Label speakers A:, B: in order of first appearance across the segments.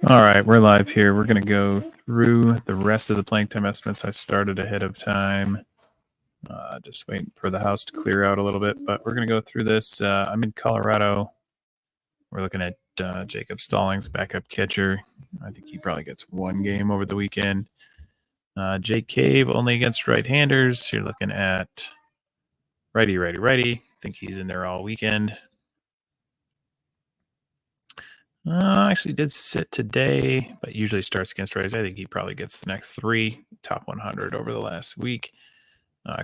A: All right, we're live here. We're going to go through the rest of the playing time estimates I started ahead of time. Just waiting for the house to clear out a little bit, but we're going to go through this. I'm in Colorado. We're looking at Jacob Stallings, backup catcher. I think he probably gets one game over the weekend. Jake Cave only against right-handers. You're looking at righty. I think he's in there all weekend. Actually did sit today, but usually starts against righties. I think he probably gets the next three, top 100 over the last week.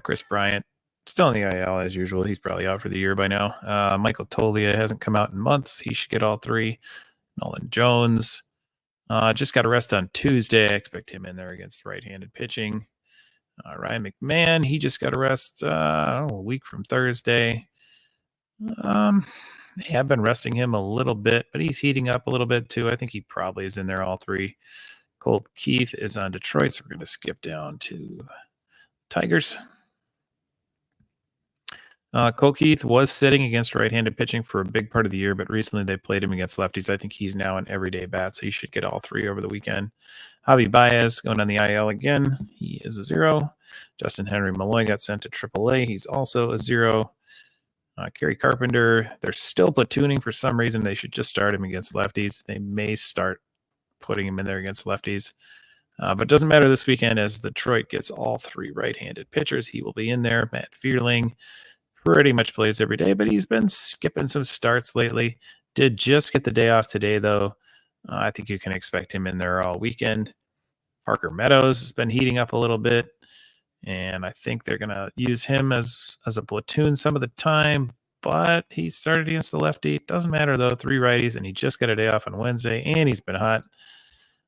A: Chris Bryant, still in the IL as usual. He's probably out for the year by now. Michael Tolia hasn't come out in months. He should get all three. Nolan Jones just got a rest on Tuesday. I expect him in there against right-handed pitching. Ryan McMahon, he just got a rest a week from Thursday. They have been resting him a little bit, but he's heating up a little bit too. I think he probably is in there all three. Colt Keith is on Detroit, so we're going to skip down to Tigers. Colt Keith was sitting against right-handed pitching for a big part of the year, but recently they played him against lefties. I think he's now an everyday bat, so he should get all three over the weekend. Javi Baez going on the IL again. He is a 0. Justin Henry Malloy got sent to AAA. He's also a 0. Kerry Carpenter, they're still platooning for some reason. They should just start him against lefties. They may start putting him in there against lefties. But it doesn't matter this weekend as Detroit gets all three right-handed pitchers. He will be in there. Matt Fearling pretty much plays every day, but he's been skipping some starts lately. Did just get the day off today, though. I think you can expect him in there all weekend. Parker Meadows has been heating up a little bit, and I think they're going to use him as a platoon some of the time, but he started against the lefty. Doesn't matter, though. 3 righties, and he just got a day off on Wednesday, and he's been hot.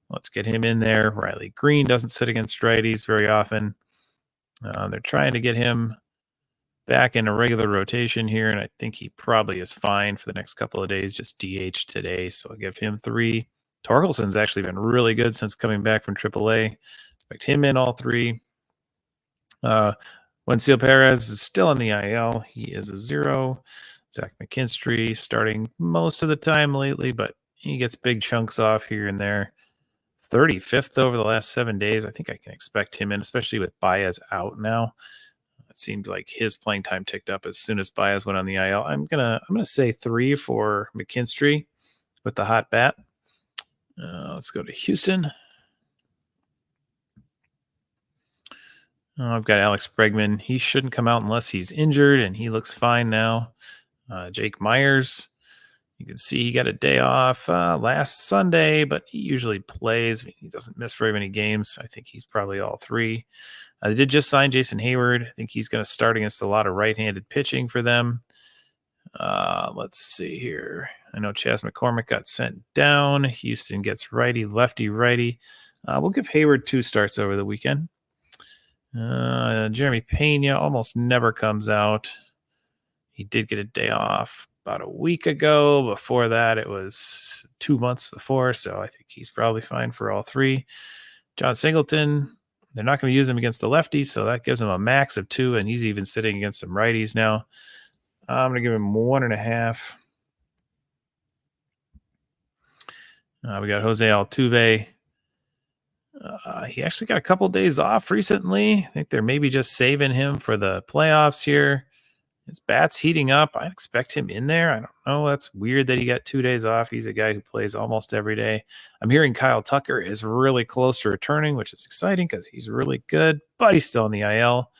A: Let's get him in there. Riley Green doesn't sit against righties very often. They're trying to get him back in a regular rotation here, and I think he probably is fine for the next couple of days, just DH today, so I'll give him 3. Torkelson's actually been really good since coming back from AAA. Expect him in all 3. Wencio Perez is still in the IL. He is a 0. Zach McKinstry starting most of the time lately, but he gets big chunks off here and there. 35th over the last 7 days. I think I can expect him in, especially with Baez out now. It seems like his playing time ticked up as soon as Baez went on the IL. I'm gonna say 3 for McKinstry with the hot bat. Let's go to Houston. I've got Alex Bregman. He shouldn't come out unless he's injured, and he looks fine now. Jake Myers, you can see he got a day off last Sunday, but he usually plays. He doesn't miss very many games. I think he's probably all 3. They did just sign Jason Hayward. I think he's going to start against a lot of right-handed pitching for them. Let's see here. I know Chas McCormick got sent down. Houston gets righty, lefty, righty. We'll give Hayward 2 starts over the weekend. Jeremy Pena almost never comes out. He did get a day off about a week ago. Before that, it was 2 months before, so I think he's probably fine for all 3. John Singleton, they're not going to use him against the lefties, so that gives him a max of 2, and he's even sitting against some righties now. I'm going to give him 1.5. We got Jose Altuve. He actually got a couple days off recently. I think they're maybe just saving him for the playoffs here. His bat's heating up. I expect him in there. I don't know. That's weird that he got 2 days off. He's a guy who plays almost every day. I'm hearing Kyle Tucker is really close to returning, which is exciting because he's really good, but he's still in the IL.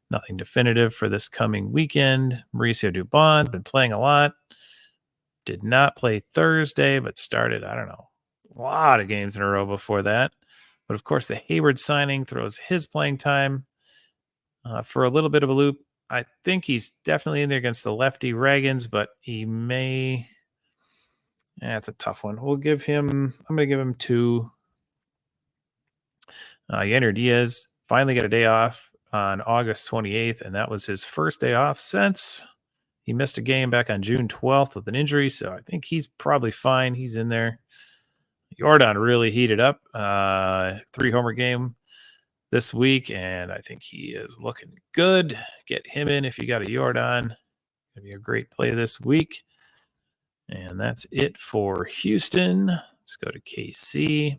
A: Nothing definitive for this coming weekend. Mauricio Dubon, been playing a lot. Did not play Thursday, but started, a lot of games in a row before that. But, of course, the Hayward signing throws his playing time for a little bit of a loop. I think he's definitely in there against the lefty Ragans, but he may. It's a tough one. I'm going to give him 2. Yander Diaz finally got a day off on August 28th, and that was his first day off since he missed a game back on June 12th with an injury, so I think he's probably fine. He's in there. Jordan really heated up. 3-homer game this week, and I think he is looking good. Get him in if you got a Jordan. Going to be a great play this week. And that's it for Houston. Let's go to KC.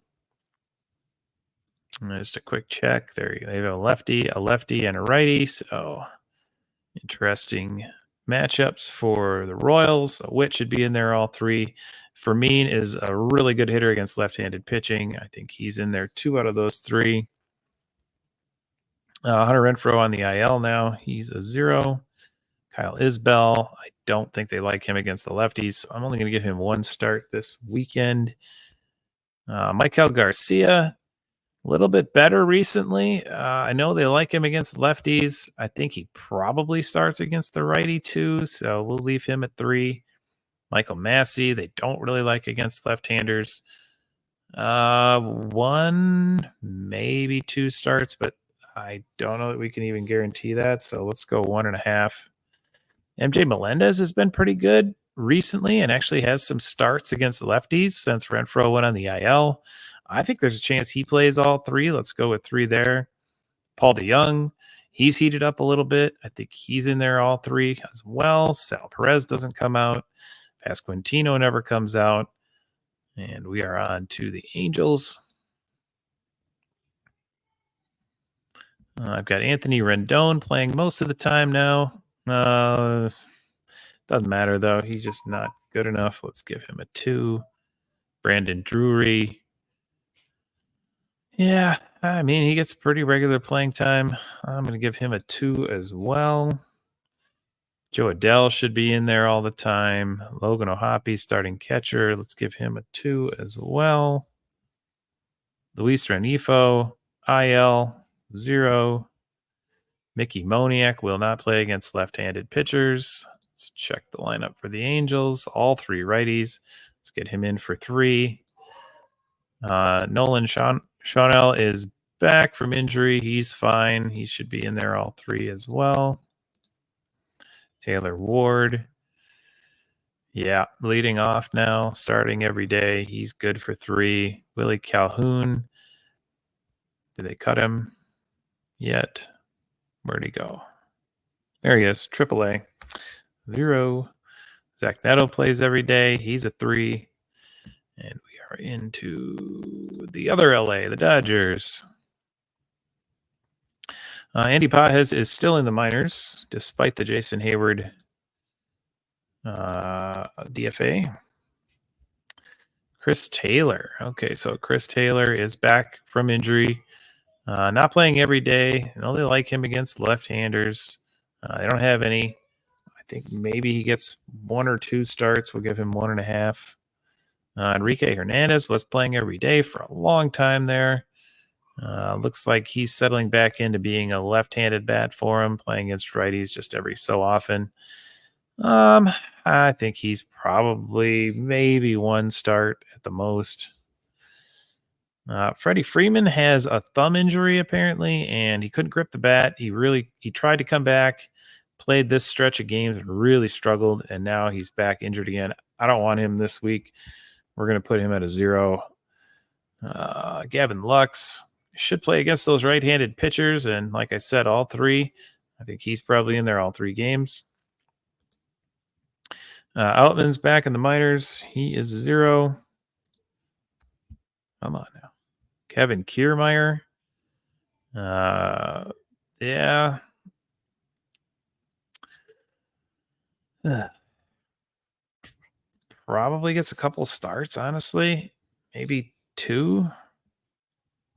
A: And just a quick check. There they have a lefty, and a righty. So interesting matchups for the Royals. Witt should be in there, all three. Fermin is a really good hitter against left-handed pitching. I think he's in there 2 out of those 3. Hunter Renfroe on the IL now. He's a 0. Kyle Isbell, I don't think they like him against the lefties. I'm only going to give him 1 start this weekend. Michael Garcia, a little bit better recently. I know they like him against lefties. I think he probably starts against the righty too, so we'll leave him at 3. Michael Massey, they don't really like against left-handers. 1, maybe 2 starts, but I don't know that we can even guarantee that, so let's go 1.5. MJ Melendez has been pretty good recently and actually has some starts against lefties since Renfroe went on the IL. I think there's a chance he plays all 3. Let's go with 3 there. Paul DeYoung, he's heated up a little bit. I think he's in there all 3 as well. Sal Perez doesn't come out. Pasquantino never comes out. And we are on to the Angels. I've got Anthony Rendon playing most of the time now. Doesn't matter, though. He's just not good enough. Let's give him a 2. Brandon Drury. Yeah, I mean, he gets pretty regular playing time. I'm going to give him a 2 as well. Joe Adele should be in there all the time. Logan O'Hoppe, starting catcher. Let's give him a 2 as well. Luis Renifo, IL, 0. Mickey Moniak will not play against left-handed pitchers. Let's check the lineup for the Angels. All 3 righties. Let's get him in for 3. Nolan Chanel is back from injury. He's fine. He should be in there all 3 as well. Taylor Ward. Yeah, leading off now, starting every day. He's good for 3. Willie Calhoun. Did they cut him yet? Where'd he go? There he is, AAA. 0. Zach Neto plays every day. He's a 3. And we are into the other LA, the Dodgers. Andy Pajes is still in the minors, despite the Jason Hayward DFA. Chris Taylor. Okay, so Chris Taylor is back from injury. Not playing every day. I know they like him against left-handers. They don't have any. I think maybe he gets 1 or 2 starts. We'll give him 1.5. Enrique Hernandez was playing every day for a long time there. Looks like he's settling back into being a left-handed bat for him, playing against righties just every so often. I think he's probably maybe 1 start at the most. Freddie Freeman has a thumb injury apparently, and he couldn't grip the bat. He tried to come back, played this stretch of games and really struggled, and now he's back injured again. I don't want him this week. We're going to put him at a 0. Gavin Lux should play against those right-handed pitchers, and like I said, all 3. I think he's probably in there all 3 games. Outman's back in the minors. He is 0. Come on now. Kevin Kiermaier. Yeah. Probably gets a couple starts, honestly. Maybe 2.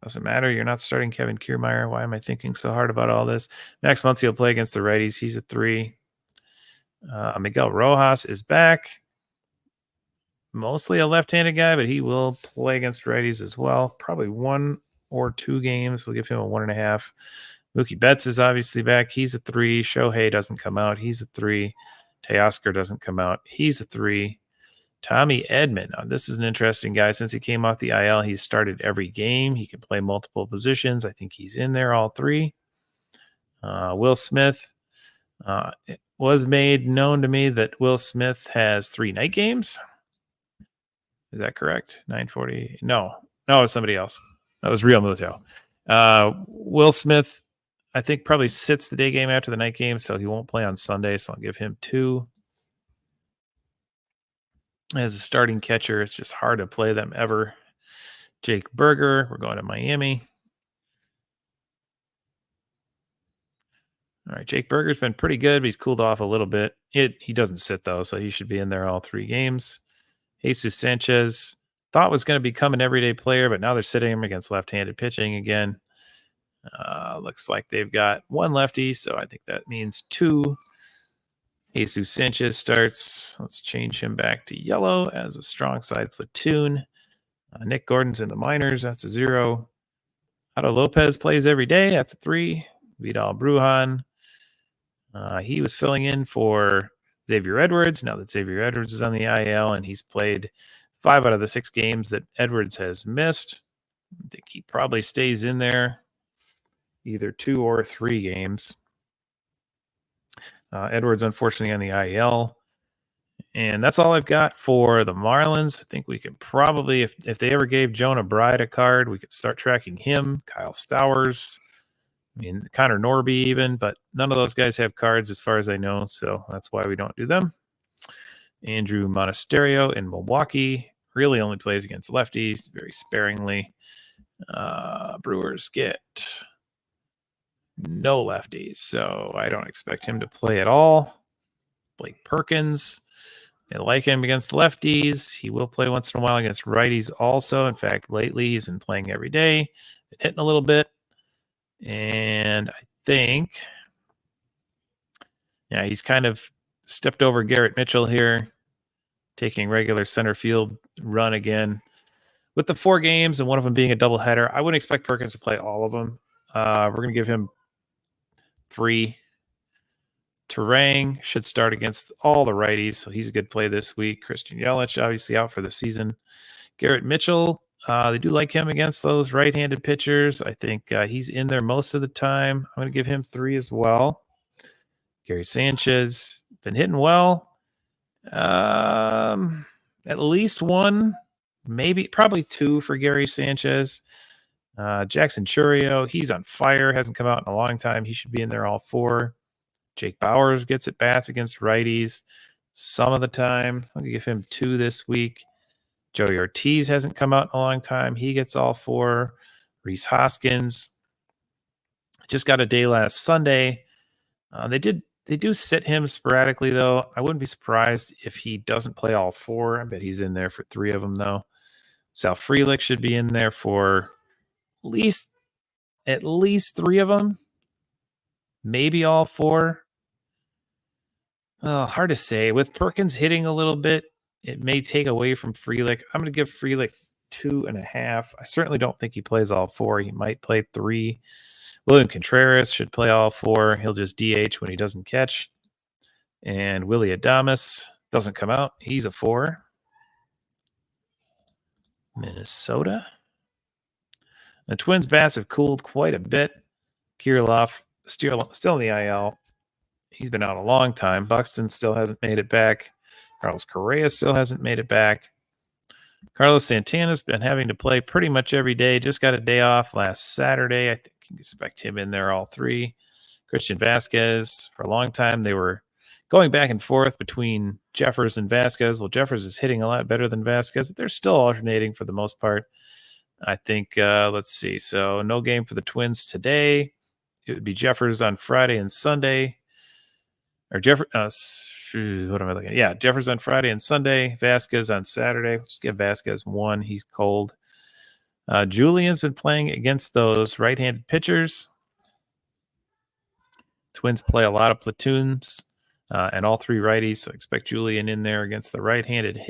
A: Doesn't matter. You're not starting Kevin Kiermaier. Why am I thinking so hard about all this? Max Muncy will play against the righties. He's a 3. Miguel Rojas is back. Mostly a left-handed guy, but he will play against righties as well. Probably 1 or 2 games. We'll give him a 1.5. Mookie Betts is obviously back. He's a 3. Shohei doesn't come out. He's a 3. Teoscar doesn't come out. He's a 3. Tommy Edman. Now, this is an interesting guy. Since he came off the IL, he's started every game. He can play multiple positions. I think he's in there all 3. Will Smith. It was made known to me that Will Smith has 3 night games. Is that correct? 9:40? No, it was somebody else. That was Real Muto. Will Smith, I think, probably sits the day game after the night game, so he won't play on Sunday, so I'll give him 2. as a starting catcher. It's just hard to play them ever. Jake Berger, we're going to Miami. All right, Jake Berger's been pretty good, but he's cooled off a little bit. He doesn't sit, though, so he should be in there all 3 games. Jesus Sanchez, thought was going to become an everyday player, but now they're sitting him against left-handed pitching again. Looks like they've got 1 lefty, so I think that means 2. Jesus Sanchez starts. Let's change him back to yellow as a strong side platoon. Nick Gordon's in the minors. That's a 0. Otto Lopez plays every day. That's a 3. Vidal Brujan. He was filling in for Xavier Edwards. Now that Xavier Edwards is on the IL, and he's played 5 out of the 6 games that Edwards has missed. I think he probably stays in there either 2 or 3 games. Edwards, unfortunately, on the IL. And that's all I've got for the Marlins. I think we could probably, if they ever gave Jonah Bride a card, we could start tracking him, Kyle Stowers, Connor Norby even, but none of those guys have cards as far as I know, so that's why we don't do them. Andrew Monasterio in Milwaukee really only plays against lefties very sparingly. Brewers get no lefties, so I don't expect him to play at all. Blake Perkins, they like him against lefties. He will play once in a while against righties also. In fact, lately he's been playing every day, been hitting a little bit. And I think, he's kind of stepped over Garrett Mitchell here, taking regular center field run again. With the 4 games and one of them being a doubleheader, I wouldn't expect Perkins to play all of them. We're going to give him 3. Terang should start against all the righties, so he's a good play this week. Christian Yelich, obviously out for the season. Garrett Mitchell, they do like him against those right-handed pitchers. I think he's in there most of the time. I'm going to give him 3 as well. Gary Sanchez, been hitting well. At least 1, probably 2 for Gary Sanchez. Jackson Churio, he's on fire. Hasn't come out in a long time. He should be in there all 4. Jake Bowers gets at bats against righties some of the time. I'll give him 2 this week. Joey Ortiz hasn't come out in a long time. He gets all 4. Rhys Hoskins just got a day last Sunday. They do sit him sporadically, though. I wouldn't be surprised if he doesn't play all 4. I bet he's in there for 3 of them, though. Sal Frelick should be in there for at least 3 of them. Maybe all 4. Hard to say. With Perkins hitting a little bit, it may take away from Frelick. I'm going to give Frelick 2.5. I certainly don't think he plays all 4. He might play 3. William Contreras should play all 4. He'll just DH when he doesn't catch. And Willie Adames doesn't come out. He's a 4. Minnesota. The Twins' bats have cooled quite a bit. Kirilloff still in the IL. He's been out a long time. Buxton still hasn't made it back. Carlos Correa still hasn't made it back. Carlos Santana's been having to play pretty much every day. Just got a day off last Saturday. I think you can expect him in there all 3. Christian Vasquez, for a long time, they were going back and forth between Jeffers and Vasquez. Well, Jeffers is hitting a lot better than Vasquez, but they're still alternating for the most part. I think, let's see. So no game for the Twins today. It would be Jeffers on Friday and Sunday. Or what am I looking at? Yeah, Jeffers on Friday and Sunday. Vasquez on Saturday. Let's give Vasquez 1. He's cold. Julian's been playing against those right-handed pitchers. Twins play a lot of platoons and all 3 righties, so expect Julian in there against the right-handed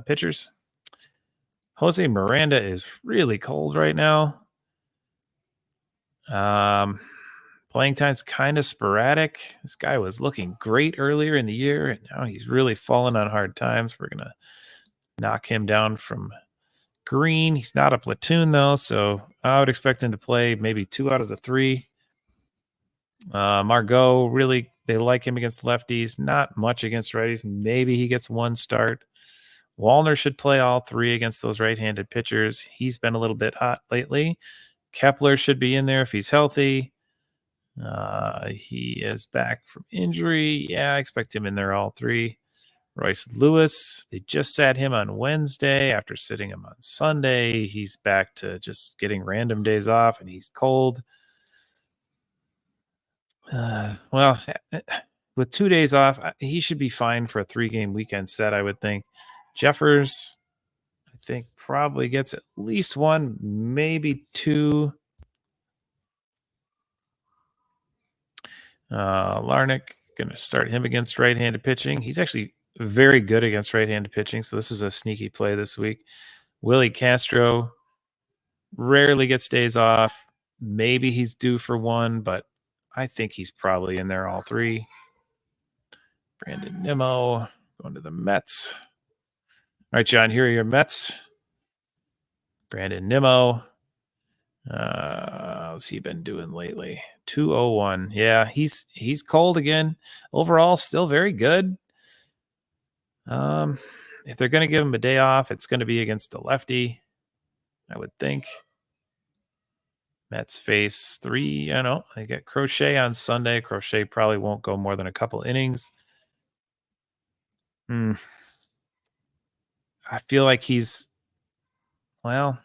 A: pitchers. Jose Miranda is really cold right now. Playing time's kind of sporadic. This guy was looking great earlier in the year, and now he's really fallen on hard times. We're going to knock him down from green. He's not a platoon, though, so I would expect him to play maybe 2 out of the 3. Margot, really, they like him against lefties. Not much against righties. Maybe he gets 1 start. Wallner should play all 3 against those right-handed pitchers. He's been a little bit hot lately. Kepler should be in there if he's healthy. He is back from injury. Yeah, I expect him in there all 3. Royce Lewis, they just sat him on Wednesday after sitting him on Sunday. He's back to just getting random days off, and he's cold. Well, with 2 days off, he should be fine for a 3-game weekend set, I would think. Jeffers, I think, probably gets at least 1, maybe 2. Larnick, going to start him against right-handed pitching. He's actually very good against right-handed pitching, so this is a sneaky play this week. Willie Castro rarely gets days off. Maybe he's due for 1, but I think he's probably in there all 3. Brandon Nimmo going to the Mets. All right, John, here are your Mets. Brandon Nimmo. How's he been doing lately? 201. Yeah, he's cold again. Overall, still very good. If they're going to give him a day off, it's going to be against a lefty, I would think. Mets face 3. I don't know. They get Crochet on Sunday. Crochet probably won't go more than a couple innings. I feel like he's, well,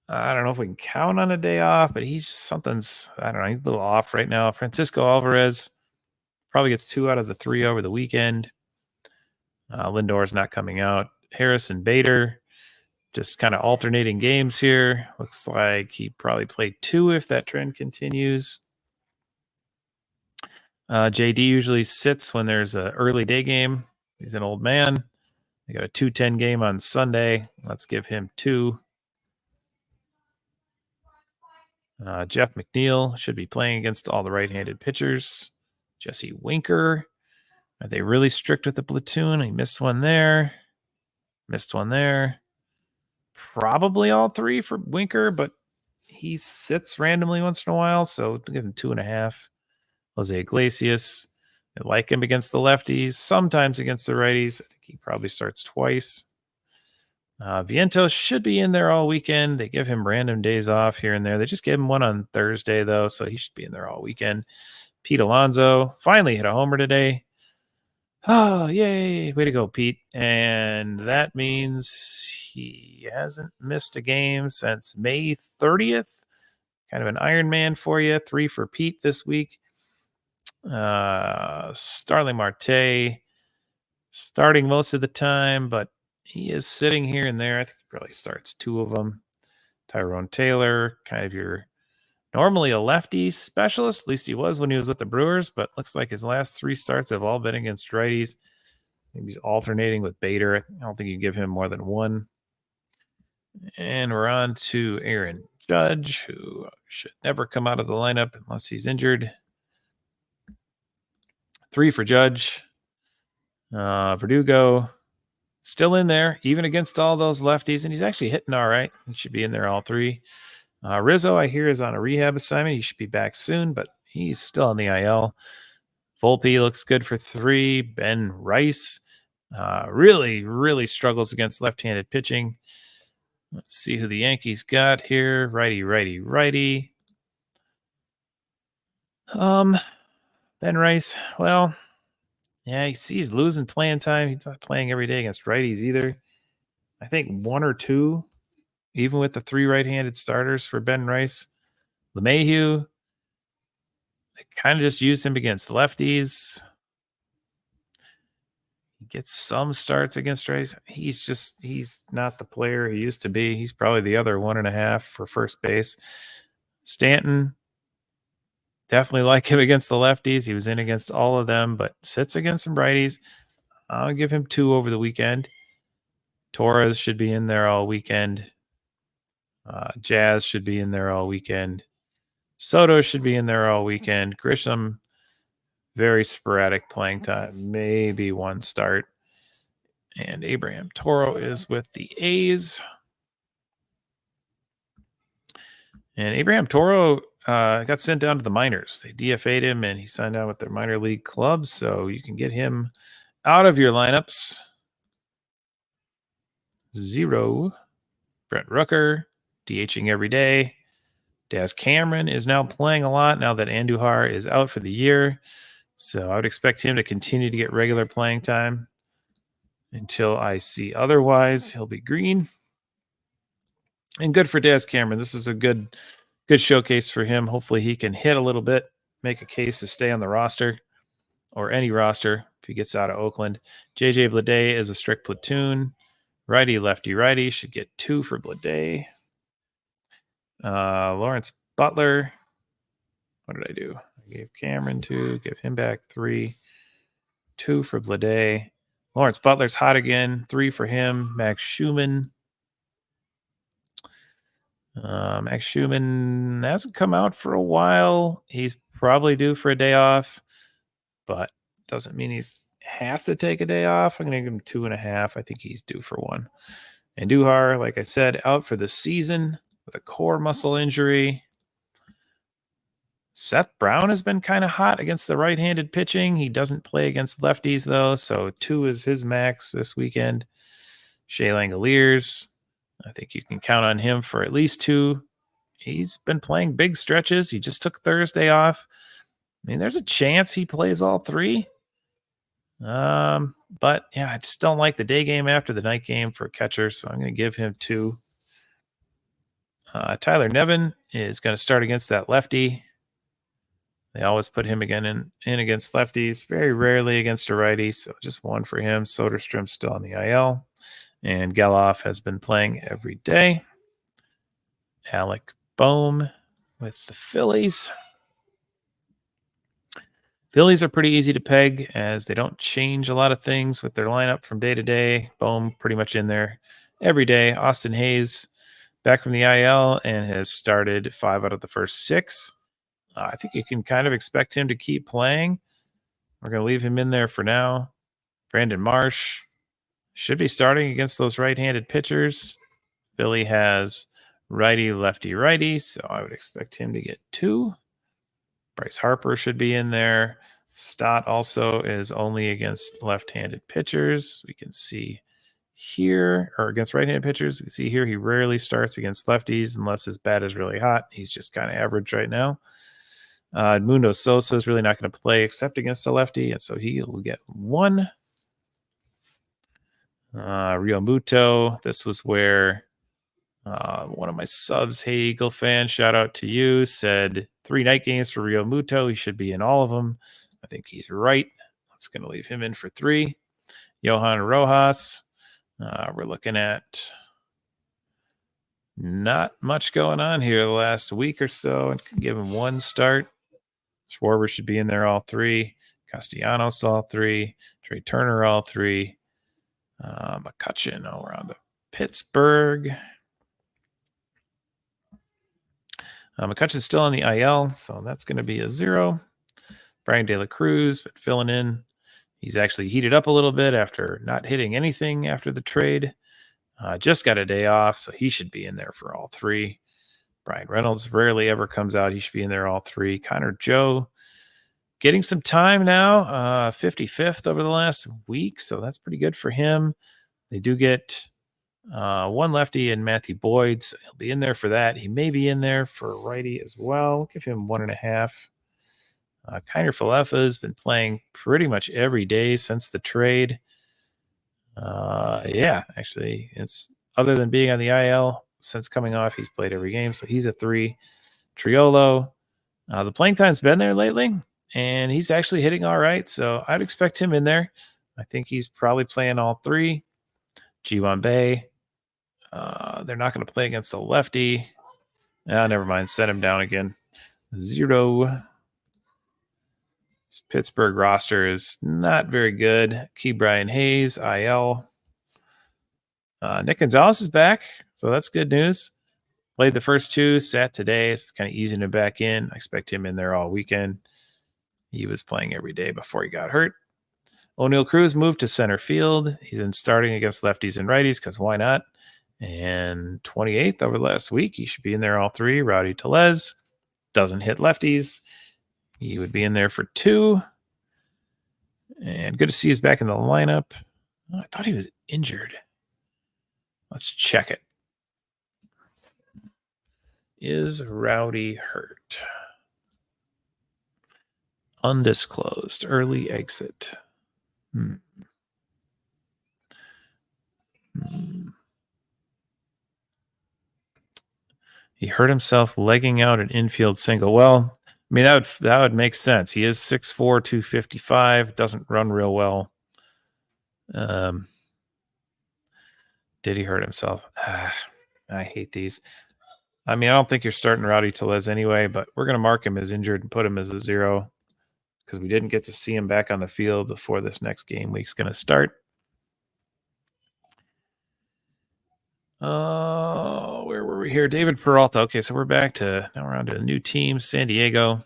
A: I don't know if we can count on a day off, but he's just something's, I don't know, he's a little off right now. Francisco Alvarez probably gets 2 out of the 3 over the weekend. Lindor's not coming out. Harrison Bader, just kind of alternating games here. Looks like he probably played 2 if that trend continues. JD usually sits when there's an early day game. He's an old man. They got a 2:10 game on Sunday. Let's give him 2. Jeff McNeil should be playing against all the right-handed pitchers. Jesse Winker. Are they really strict with the platoon? He missed one there. Missed one there. Probably all 3 for Winker, but he sits randomly once in a while, so give him 2.5. Jose Iglesias. They like him against the lefties, sometimes against the righties. I think he probably starts twice. Vientos should be in there all weekend. They give him random days off here and there. They just gave him one on Thursday, though, so he should be in there all weekend. Pete Alonso finally hit a homer today. Oh, yay. Way to go, Pete. And that means he hasn't missed a game since May 30th. Kind of an Iron Man for you. 3 for Pete this week. Starling Marte starting most of the time, but he is sitting here and there. I think he probably starts 2 of them. Tyrone Taylor, kind of your normally a lefty specialist. At least he was when he was with the Brewers, but looks like his last 3 starts have all been against righties. Maybe he's alternating with Bader. I don't think you give him more than 1. And we're on to Aaron Judge, who should never come out of the lineup unless he's injured. 3 for Judge. Verdugo still in there, even against all those lefties, and he's actually hitting all right. He should be in there all 3. Rizzo, I hear, is on a rehab assignment. He should be back soon, but he's still on the IL. Volpe looks good for 3. Ben Rice really, really struggles against left-handed pitching. Let's see who the Yankees got here. Righty, righty, righty. Ben Rice, well, yeah, you see he's losing playing time. He's not playing every day against righties either. I think 1 or 2, even with the 3 right-handed starters for Ben Rice. LeMahieu, they kind of just use him against lefties. He gets some starts against righties. He's not the player he used to be. He's probably the other 1.5 for first base. Stanton, definitely like him against the lefties. He was in against all of them, but sits against some righties. I'll give him 2 over the weekend. Torres should be in there all weekend. Jazz should be in there all weekend. Soto should be in there all weekend. Grisham, very sporadic playing time, maybe 1 start. And Abraham Toro is with the A's. And Abraham Toro got sent down to the minors. They DFA'd him, and he signed on with their minor league clubs, so you can get him out of your lineups. 0. Brent Rooker, DHing every day. Daz Cameron is now playing a lot now that Andujar is out for the year. So I would expect him to continue to get regular playing time until I see otherwise. He'll be green. And good for Daz Cameron. This is a good showcase for him. Hopefully he can hit a little bit, make a case to stay on the roster or any roster if he gets out of Oakland. JJ Bleday is a strict platoon. Righty, lefty, righty. Should get 2 for Bleday. Lawrence Butler. What did I do? I gave Cameron 2, give him back 3. 2 for Bleday. Lawrence Butler's hot again. 3 for him. Max Schumann. Max Schumann hasn't come out for a while. He's probably due for a day off, but doesn't mean he has to take a day off. I'm going to give him 2.5. I think he's due for 1. And Duhar, like I said, out for the season with a core muscle injury. Seth Brown has been kind of hot against the right-handed pitching. He doesn't play against lefties, though, so 2 is his max this weekend. Shea Langoliers, I think you can count on him for at least 2. He's been playing big stretches. He just took Thursday off. I mean, there's a chance he plays all 3. But yeah, I just don't like the day game after the night game for a catcher, so I'm going to give him 2. Tyler Nevin is going to start against that lefty. They always put him again in against lefties, very rarely against a righty, so just 1 for him. Soderstrom's still on the IL, and Geloff has been playing every day. Alec Boehm with the Phillies. Phillies are pretty easy to peg as they don't change a lot of things with their lineup from day to day. Boehm pretty much in there every day. Austin Hayes back from the IL and has started 5 out of the first 6. I think you can kind of expect him to keep playing. We're going to leave him in there for now. Brandon Marsh should be starting against those right-handed pitchers. Philly has righty, lefty, righty, so I would expect him to get 2. Bryce Harper should be in there. Stott also is only against left-handed pitchers. We can see here, or against right-handed pitchers. We can see here he rarely starts against lefties unless his bat is really hot. He's just kind of average right now. Mundo Sosa is really not going to play except against the lefty, and so he will get 1. Rio Muto, this was where one of my subs, Hey Eagle fan, shout out to you, said 3 night games for Rio Muto. He should be in all of them. I think he's right. That's going to leave him in for 3. Johan Rojas, we're looking at not much going on here the last week or so. And can give him 1 start. Schwarber should be in there all 3. Castellanos all 3. Trey Turner all 3. McCutcheon around to Pittsburgh. McCutcheon's still on the IL, so that's going to be a 0. Brian De La Cruz, but filling in. He's actually heated up a little bit after not hitting anything after the trade. Just got a day off, so he should be in there for all 3. Brian Reynolds rarely ever comes out. He should be in there all 3. Connor Joe getting some time now, 55th over the last week, so that's pretty good for him. They do get 1 lefty and Matthew Boyd, so he'll be in there for that. He may be in there for a righty as well. Give him 1.5. Kiner Falefa has been playing pretty much every day since the trade. Yeah, actually, it's other than being on the IL since coming off, he's played every game, so he's a 3. Triolo, the playing time's been there lately, and he's actually hitting all right, so I'd expect him in there. I think he's probably playing all 3. G1 Bay, they're not going to play against the lefty. Never mind. Set him down again. 0. This Pittsburgh roster is not very good. Key Brian Hayes, IL. Nick Gonzalez is back, so that's good news. Played the first 2, sat today. It's kind of easing him back in. I expect him in there all weekend. He was playing every day before he got hurt. O'Neal Cruz moved to center field. He's been starting against lefties and righties because why not? And 28th over the last week, he should be in there all 3. Rowdy Tellez doesn't hit lefties. He would be in there for 2. And good to see he's back in the lineup. Oh, I thought he was injured. Let's check it. Is Rowdy hurt? Undisclosed. Early exit. He hurt himself legging out an infield single. Well, I mean, that would make sense. He is 6'4", 255, doesn't run real well. Did he hurt himself? I hate these. I mean, I don't think you're starting Rowdy Tellez anyway, but we're going to mark him as injured and put him as a 0 because we didn't get to see him back on the field before this next game week's going to start. Where were we here? David Peralta. Okay, so now we're on to a new team, San Diego.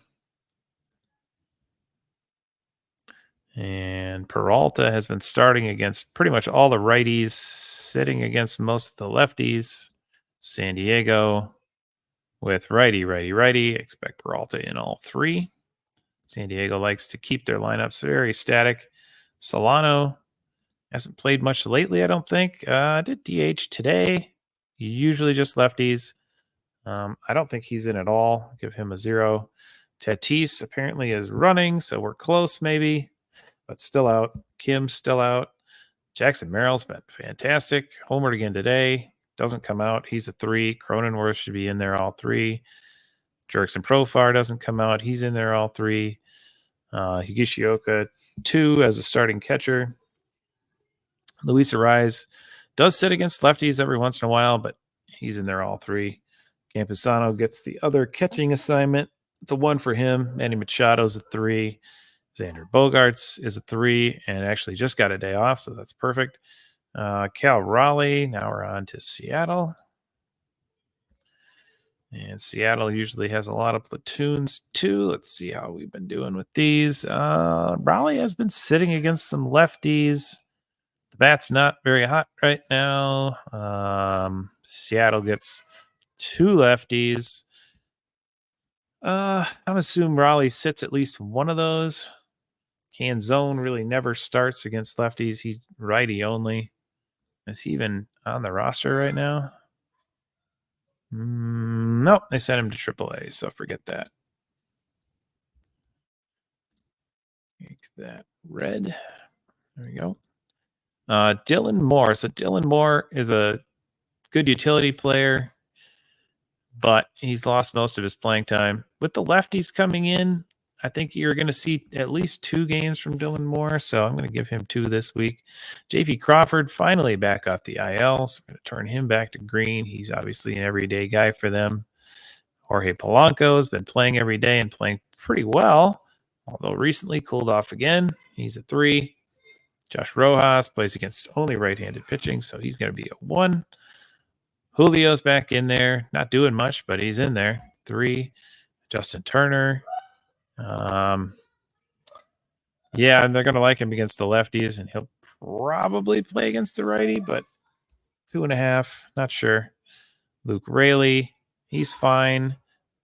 A: And Peralta has been starting against pretty much all the righties, sitting against most of the lefties. San Diego with righty. Expect Peralta in all 3. San Diego likes to keep their lineups very static. Solano hasn't played much lately, I don't think. Did DH today. Usually just lefties. I don't think he's in at all. Give him a 0. Tatis apparently is running, so we're close maybe, but still out. Kim still out. Jackson Merrill's been fantastic. Homered again today. Doesn't come out. He's a 3. Cronenworth should be in there all 3. Jurickson Profar doesn't come out. He's in there all 3. Higashioka 2 as a starting catcher. Luis Arraez does sit against lefties every once in a while, but he's in there all 3. Campusano gets the other catching assignment. It's a 1 for him. Manny Machado's a 3. Xander Bogaerts is a 3 and actually just got a day off, so that's perfect. Cal Raleigh. Now we're on to Seattle. And Seattle usually has a lot of platoons too. Let's see how we've been doing with these. Raleigh has been sitting against some lefties. The bat's not very hot right now. Seattle gets 2 lefties. I'm assuming Raleigh sits at least one of those. Canzone really never starts against lefties. He's righty only. Is he even on the roster right now? Nope, they sent him to AAA, so forget that. Make that red. There we go. Dylan Moore. So Dylan Moore is a good utility player, but he's lost most of his playing time. With the lefties coming in, I think you're going to see at least 2 games from Dylan Moore, so I'm going to give him 2 this week. J.P. Crawford finally back off the IL, so I'm going to turn him back to green. He's obviously an everyday guy for them. Jorge Polanco has been playing every day and playing pretty well, although recently cooled off again. He's a 3. Josh Rojas plays against only right-handed pitching, so he's going to be a 1. Julio's back in there, not doing much, but he's in there. 3. Justin Turner. Yeah, and they're going to like him against the lefties, and he'll probably play against the righty, but 2.5, not sure. Luke Raley, he's fine.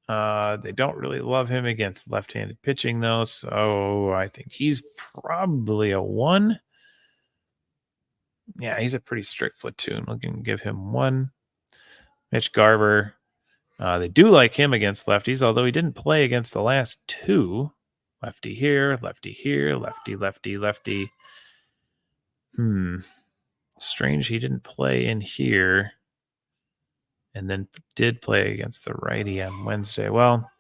A: They don't really love him against left-handed pitching, though, so I think he's probably a 1. Yeah, he's a pretty strict platoon. We can give him 1. Mitch Garver, they do like him against lefties, although he didn't play against the last 2. Lefty here, lefty here, lefty. Strange he didn't play in here and then did play against the righty on Wednesday. Well,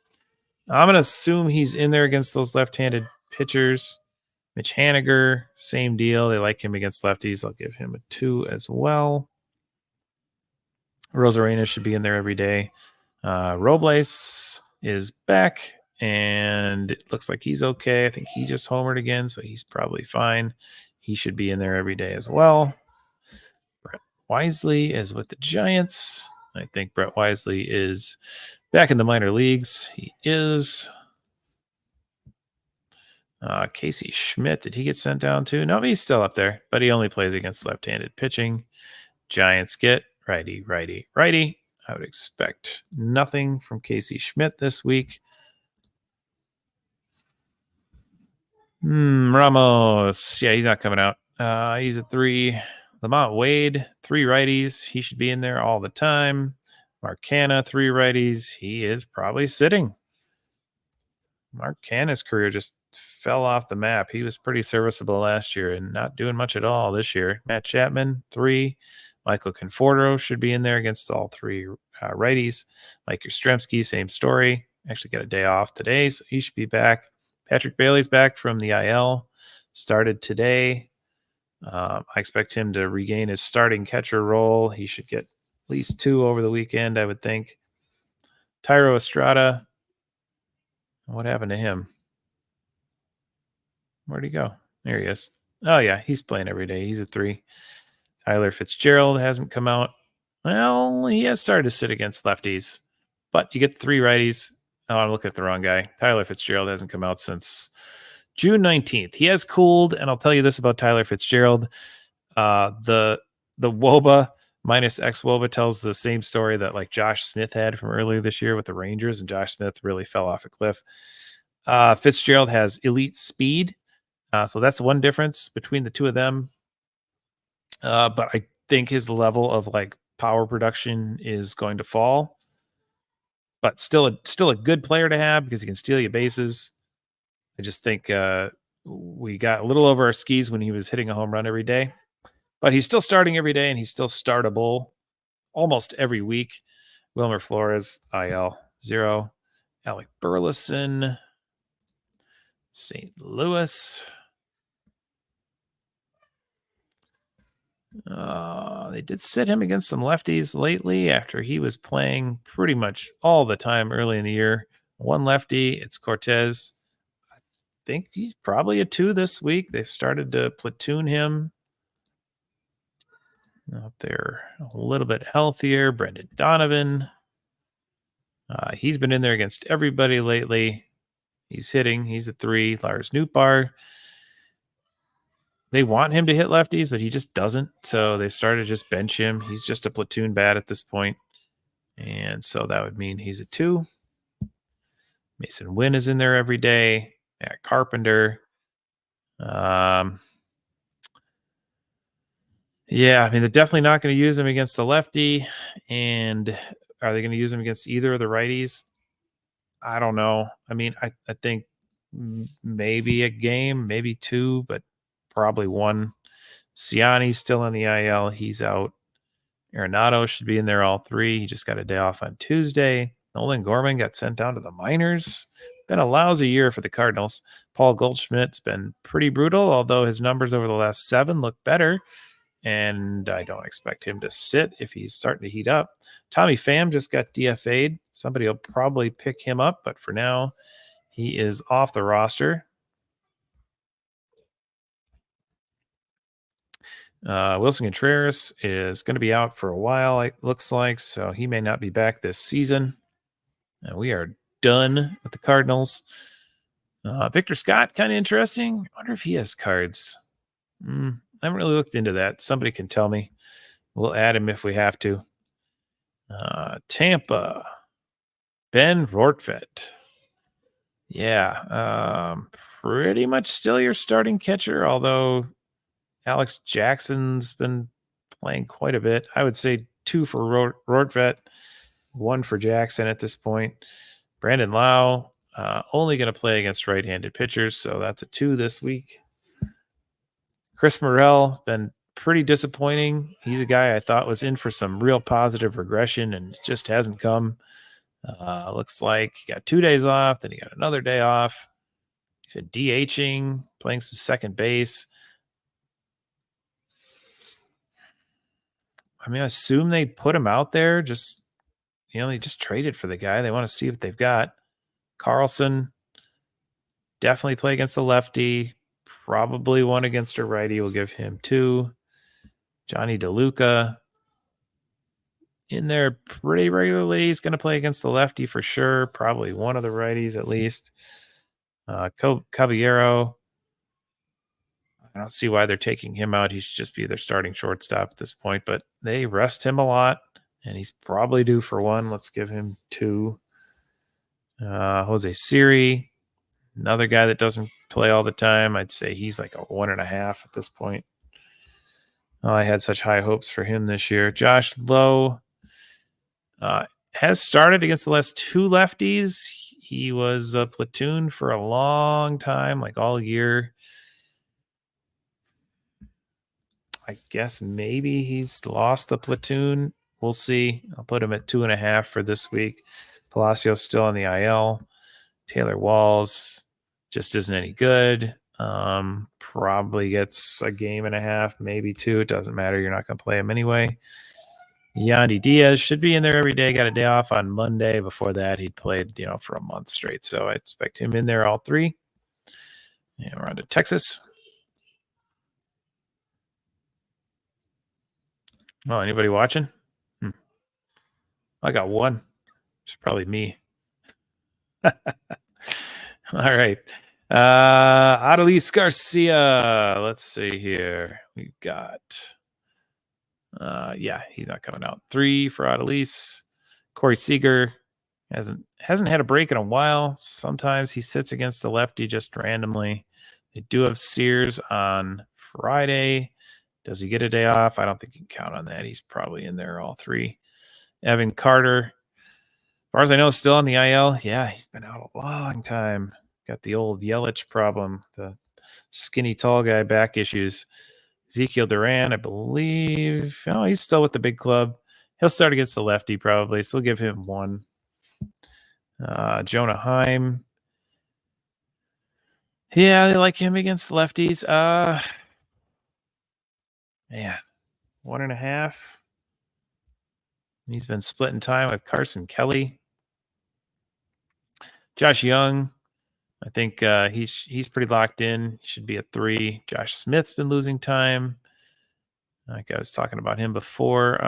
A: I'm going to assume he's in there against those left-handed pitchers. Mitch Haniger, same deal. They like him against lefties. I'll give him a 2 as well. Rosarena should be in there every day. Robles is back, and it looks like he's okay. I think he just homered again, so he's probably fine. He should be in there every day as well. Brett Wisely is with the Giants. I think Brett Wisely is back in the minor leagues. He is. Casey Schmidt, did he get sent down too? No, he's still up there, but he only plays against left-handed pitching. Giants get righty. I would expect nothing from Casey Schmidt this week. Ramos. Yeah, he's not coming out. He's a 3. Lamont Wade, 3 righties. He should be in there all the time. Mark Canha, 3 righties. He is probably sitting. Mark Canha's career just fell off the map. He was pretty serviceable last year and not doing much at all this year. Matt Chapman, 3. Michael Conforto should be in there against all 3 righties. Mike Yastrzemski, same story. Actually got a day off today, so he should be back. Patrick Bailey's back from the IL. Started today. I expect him to regain his starting catcher role. He should get at least 2 over the weekend, I would think. Tyro Estrada. What happened to him? Where'd he go? There he is. Oh, yeah, he's playing every day. He's a 3. Tyler Fitzgerald hasn't come out. Well, he has started to sit against lefties, but you get 3 righties. Oh, I'm looking at the wrong guy. Tyler Fitzgerald hasn't come out since June 19th. He has cooled, and I'll tell you this about Tyler Fitzgerald. The WOBA minus X WOBA tells the same story that like Josh Smith had from earlier this year with the Rangers, and Josh Smith really fell off a cliff. Fitzgerald has elite speed. So that's one difference between the two of them. But I think his level of like power production is going to fall. But still a good player to have because he can steal you bases. I just think we got a little over our skis when he was hitting a home run every day. But he's still starting every day, and he's still startable almost every week. Wilmer Flores, IL 0. Alec Burleson, St. Louis. They did sit him against some lefties lately after he was playing pretty much all the time early in the year. One lefty, it's Cortez. I think he's probably a 2 this week. They've started to platoon him out there a little bit healthier. Brendan Donovan. He's been in there against everybody lately. He's hitting. He's a 3. Lars Nootbaar. They want him to hit lefties, but he just doesn't. So they've started to just bench him. He's just a platoon bat at this point. And so that would mean he's a 2. Mason Wynn is in there every day. Matt Carpenter. Yeah, I mean, they're definitely not going to use him against the lefty. And are they going to use him against either of the righties? I don't know. I mean, I think maybe a game, maybe 2, but probably 1. Ciani's still in the IL. He's out. Arenado should be in there all 3. He just got a day off on Tuesday. Nolan Gorman got sent down to the minors. Been a lousy year for the Cardinals. Paul Goldschmidt's been pretty brutal, although his numbers over the last 7 look better. And I don't expect him to sit if he's starting to heat up. Tommy Pham just got DFA'd. Somebody will probably pick him up, but for now, he is off the roster. Wilson Contreras is going to be out for a while, it looks like, so he may not be back this season. And we are done with the Cardinals. Victor Scott, kind of interesting. I wonder if he has cards. I haven't really looked into that. Somebody can tell me. We'll add him if we have to. Tampa, Ben Rortvedt. Yeah, pretty much still your starting catcher, although Alex Jackson's been playing quite a bit. I would say 2 for Rortvedt, 1 for Jackson at this point. Brandon Lau, only going to play against right-handed pitchers, so that's a 2 this week. Chris Morel, been pretty disappointing. He's a guy I thought was in for some real positive regression, and it just hasn't come. Looks like he got 2 days off, then he got another day off. He's been DHing, playing some second base. I mean, I assume they put him out there. Just, they just traded for the guy. They want to see what they've got. Carlson, definitely play against the lefty. Probably 1 against a righty. We'll give him 2. Johnny DeLuca in there pretty regularly. He's going to play against the lefty for sure. Probably 1 of the righties at least. Caballero, I don't see why they're taking him out. He should just be their starting shortstop at this point, but they rest him a lot, and he's probably due for 1. Let's give him 2. Jose Siri, another guy that doesn't play all the time. I'd say he's like a 1.5 at this point. Oh, I had such high hopes for him this year. Josh Lowe has started against the last 2 lefties. He was a platoon for a long time, like all year. I guess maybe he's lost the platoon. We'll see. I'll put him at 2.5 for this week. Palacios still on the IL. Taylor Walls just isn't any good. Probably gets a game and a half, maybe 2. It doesn't matter. You're not going to play him anyway. Yandy Diaz should be in there every day. Got a day off on Monday. Before that, he'd played, for a month straight. So I expect him in there all 3. And we're on to Texas. Oh, anybody watching? I got one. It's probably me. All right. Adolis Garcia. Let's see here. We've got he's not coming out. 3 for Adolis. Corey Seager hasn't had a break in a while. Sometimes he sits against the lefty just randomly. They do have Sears on Friday. Does he get a day off? I don't think you can count on that. He's probably in there all 3. Evan Carter, as far as I know, still on the IL. Yeah, he's been out a long time. Got the old Yelich problem, the skinny tall guy back issues. Ezekiel Duran, I believe. Oh, he's still with the big club. He'll start against the lefty probably, so we'll give him 1. Jonah Heim. Yeah, they like him against lefties. Man, 1.5. He's been splitting time with Carson Kelly. Josh Young, I think he's pretty locked in. Should be a 3. Josh Smith's been losing time. Like I was talking about him before.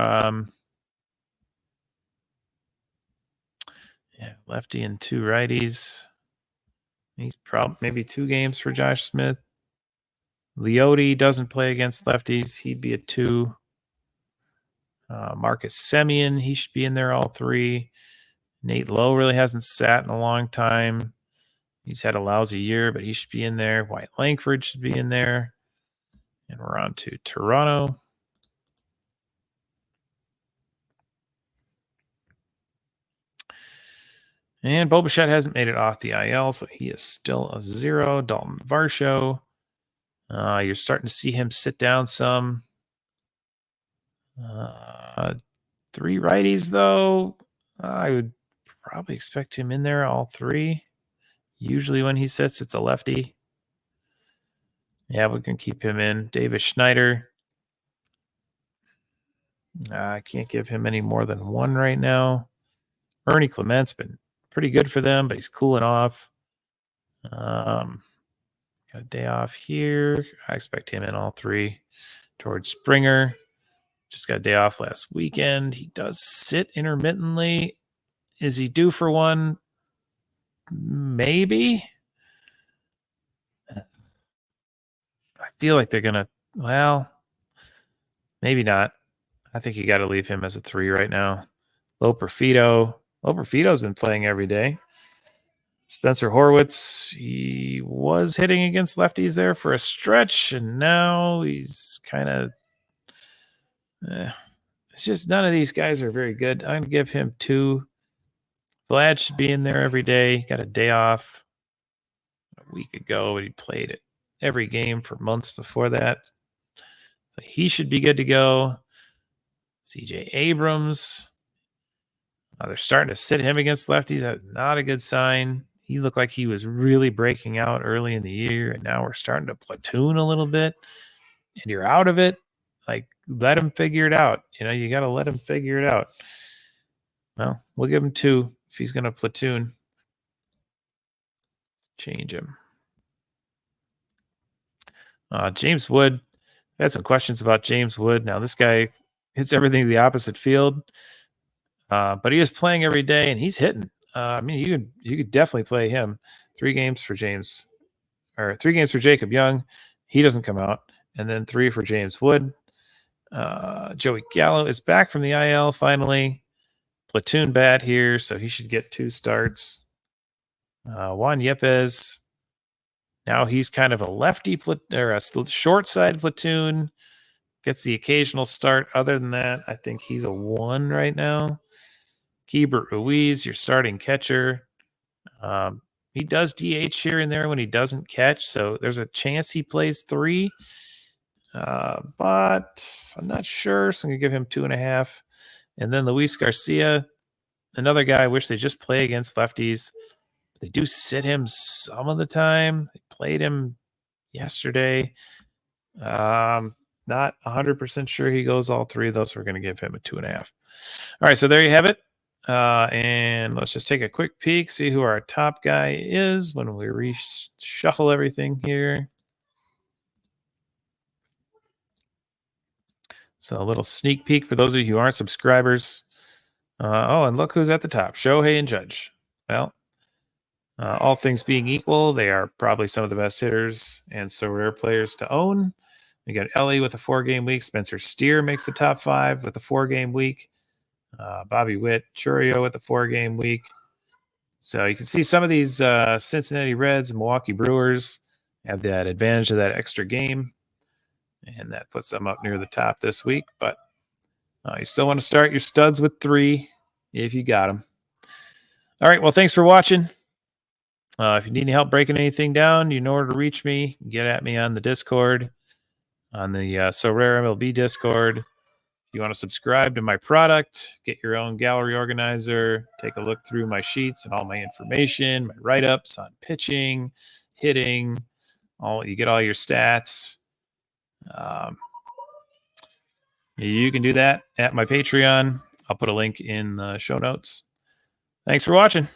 A: Lefty and 2 righties. He's probably maybe 2 games for Josh Smith. Leote doesn't play against lefties. He'd be a 2. Marcus Semien, he should be in there all 3. Nate Lowe really hasn't sat in a long time. He's had a lousy year, but he should be in there. Wyatt Langford should be in there. And we're on to Toronto. And Bo Bichette hasn't made it off the IL, so he is still a 0. Dalton Varsho. You're starting to see him sit down some. 3 righties, though. I would probably expect him in there, all 3. Usually when he sits, it's a lefty. Yeah, we can keep him in. Davis Schneider. I can't give him any more than 1 right now. Ernie Clement's been pretty good for them, but he's cooling off. Got a day off here. I expect him in all 3. George Springer just got a day off last weekend. He does sit intermittently. Is he due for 1? Maybe. I feel like they're gonna. Well, maybe not. I think you got to leave him as a 3 right now. Loperfido's been playing every day. Spencer Horwitz, he was hitting against lefties there for a stretch, and now he's kind of. It's just none of these guys are very good. I'm going to give him 2. Vlad should be in there every day. Got a day off a week ago, but he played it every game for months before that. So he should be good to go. CJ Abrams. They're starting to sit him against lefties. That's not a good sign. He looked like he was really breaking out early in the year, and now we're starting to platoon a little bit, and you're out of it. Like, let him figure it out. You got to let him figure it out. Well, we'll give him 2 if he's going to platoon. Change him. James Wood. I had some questions about James Wood. Now, this guy hits everything to the opposite field, but he is playing every day, and he's hitting. You could definitely play him. 3 games for 3 games for Jacob Young. He doesn't come out. And then 3 for James Wood. Joey Gallo is back from the IL finally. Platoon bat here, so he should get 2 starts. Juan Yepes. Now he's kind of a lefty or a short side platoon. Gets the occasional start. Other than that, I think he's a 1 right now. Keibert Ruiz, your starting catcher. He does DH here and there when he doesn't catch, so there's a chance he plays 3. But I'm not sure, so I'm going to give him 2.5. And then Luis Garcia, another guy I wish they just play against lefties. They do sit him some of the time. They played him yesterday. Not 100% sure he goes all 3 of those. So we're going to give him a 2.5. All right, so there you have it. And let's just take a quick peek, see who our top guy is when we reshuffle everything here. So a little sneak peek for those of you who aren't subscribers. Oh, and look who's at the top, Shohei and Judge. Well, all things being equal, they are probably some of the best hitters and so rare players to own. We got Ellie with a 4-game week. Spencer Steer makes the top 5 with a 4-game week. Bobby Witt, Churio with a 4-game week. So you can see some of these Cincinnati Reds and Milwaukee Brewers have that advantage of that extra game. And that puts them up near the top this week. But you still want to start your studs with 3 if you got them. All right. Well, thanks for watching. If you need any help breaking anything down, you know where to reach me. Get at me on the Discord, on the Sorare MLB Discord. If you want to subscribe to my product, get your own gallery organizer, take a look through my sheets and all my information, my write-ups on pitching, hitting, you get all your stats. You can do that at my Patreon. I'll put a link in the show notes. Thanks for watching.